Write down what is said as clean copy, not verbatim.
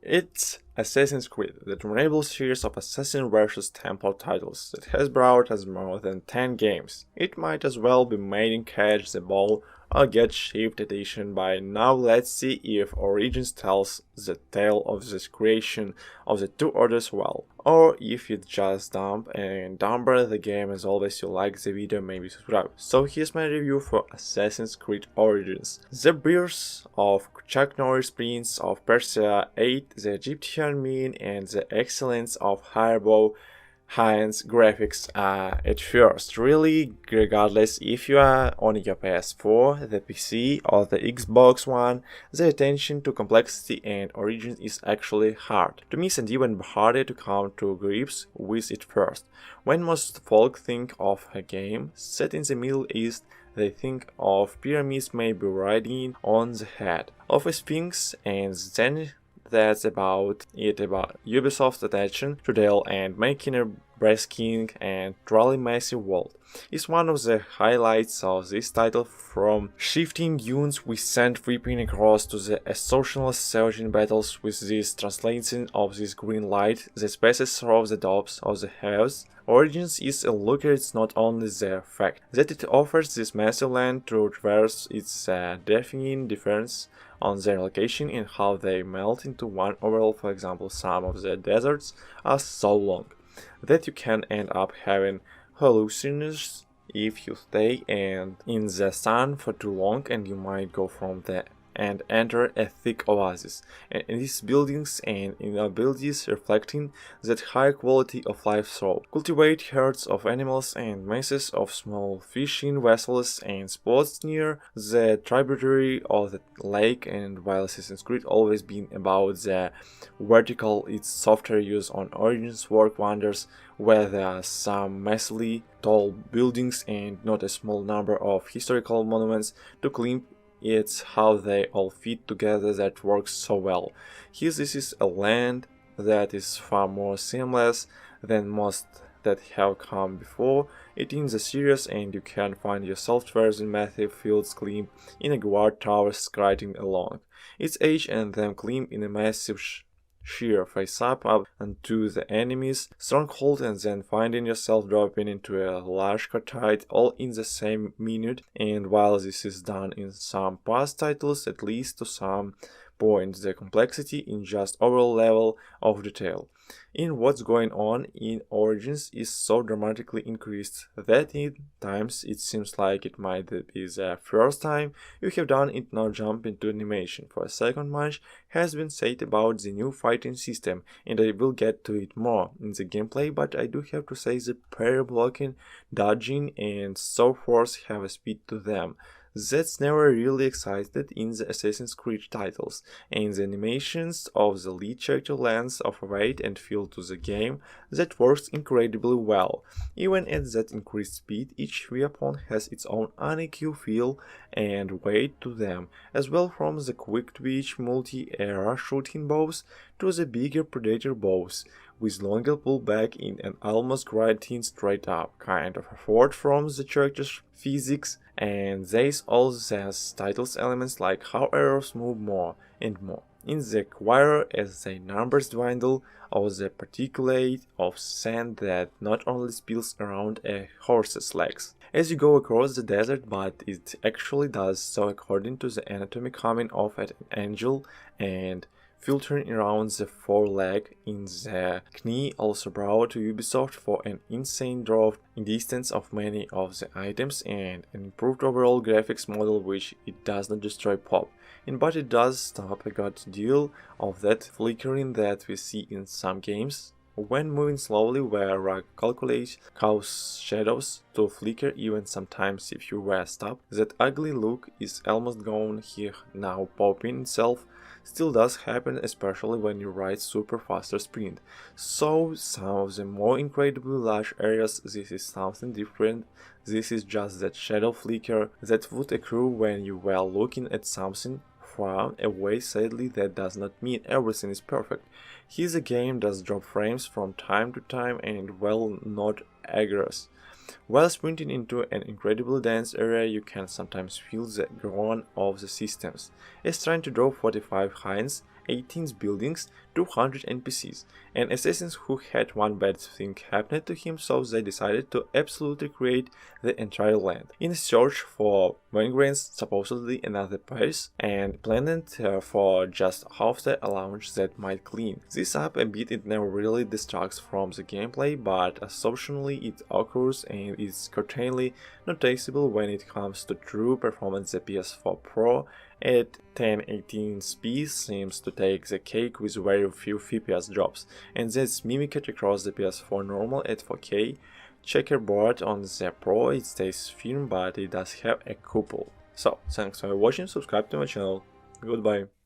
It's Assassin's Creed, the durable series of Assassin vs. Temple titles that has brought us more than 10 games. It might as well be made in Catch the Ball or Get Shipped edition by now. Let's see if Origins tells the tale of the creation of the two orders well, or if you just dump and dumper the game. As always, you like the video, maybe subscribe. So here's my review for Assassin's Creed Origins. The birth of Chuck Norris, Prince of Persia 8, the Egyptian meme, and the excellence of Haribo high-end graphics at first. Really, regardless if you are on your PS4, the PC, or the Xbox One, the attention to complexity and origin is actually hard to miss and even harder to come to grips with it first. When most folk think of a game set in the Middle East, they think of pyramids maybe riding on the head of a sphinx, and then that's about Ubisoft's attention to detail and making a breathtaking and truly massive world is one of the highlights of this title. From shifting dunes we send ripping across to the astonishing surging battles with this translating of this green light that passes through the tops of the heavens. Origins is a look at not only the fact that it offers this massive land to traverse, it's a defining difference on their location and how they melt into one overall. For example, some of the deserts are so long that you can end up having hallucinations if you stay in the sun for too long, and you might go from the and enter a thick oasis, and these buildings and abilities reflecting that high quality of life through cultivate herds of animals and masses of small fishing vessels and spots near the tributary of the lake. And while Assassin's Creed always been about the vertical, its software use on Origins work wonders, where there are some massively tall buildings and not a small number of historical monuments to climb. It's how they all fit together that works so well. Here this is a land that is far more seamless than most that have come before it in the series, and you can find yourself traversing massive fields, climb in a guard tower skirting along its edge, and then climb in a massive sheer face up onto the enemy's stronghold, and then finding yourself dropping into a large cartide all in the same minute. And while this is done in some past titles, at least to some point, the complexity in just overall level of detail in what's going on in Origins is so dramatically increased that at times it seems like it might be the first time you have done it. Not jump into animation for a second. Much has been said about the new fighting system, and I will get to it more in the gameplay, but I do have to say the parry blocking, dodging, and so forth have a speed to them that's never really existed in the Assassin's Creed titles, and the animations of the lead character lends of weight and feel to the game that works incredibly well. Even at that increased speed, each weapon has its own unique feel and weight to them, as well, from the quick twitch multi-era shooting bows to the bigger predator bows with longer pullback in an almost grinding straight up kind of effort from the character's physics. And there's all these titles elements like how arrows move more and more in the choir as their numbers dwindle, or the particulate of sand that not only spills around a horse's legs as you go across the desert, but it actually does so according to the anatomy coming off at an angle and filtering around the foreleg in the knee, also brought to Ubisoft for an insane drop in distance of many of the items and an improved overall graphics model, which it does not destroy pop, but it does stop a good deal of that flickering that we see in some games when moving slowly, where calculate cause shadows to flicker even sometimes if you were stopped. That ugly look is almost gone here now. Popping itself still does happen, especially when you ride super faster sprint. So some of the more incredibly large areas, this is something different. This is just that shadow flicker that would occur when you were looking at something far away. Sadly, that does not mean everything is perfect. Here the game does drop frames from time to time and well not aggress. While sprinting into an incredibly dense area, you can sometimes feel the groan of the systems. It's trying to drop 45 hinds 18 buildings, 200 NPCs, and assassins who had one bad thing happen to him, so they decided to absolutely create the entire land. In search for migrants, supposedly another place, and planned for just half the launch that might clean this up a bit. It never really distracts from the gameplay, but assumptionally it occurs and is certainly noticeable when it comes to true performance. The PS4 Pro at 1080p seems to take the cake with very few FPS drops, and that's mimicked across the PS4 normal at 4K. Checkerboard on the Pro, it stays firm, but it does have a couple. So, thanks for watching, subscribe to my channel, goodbye.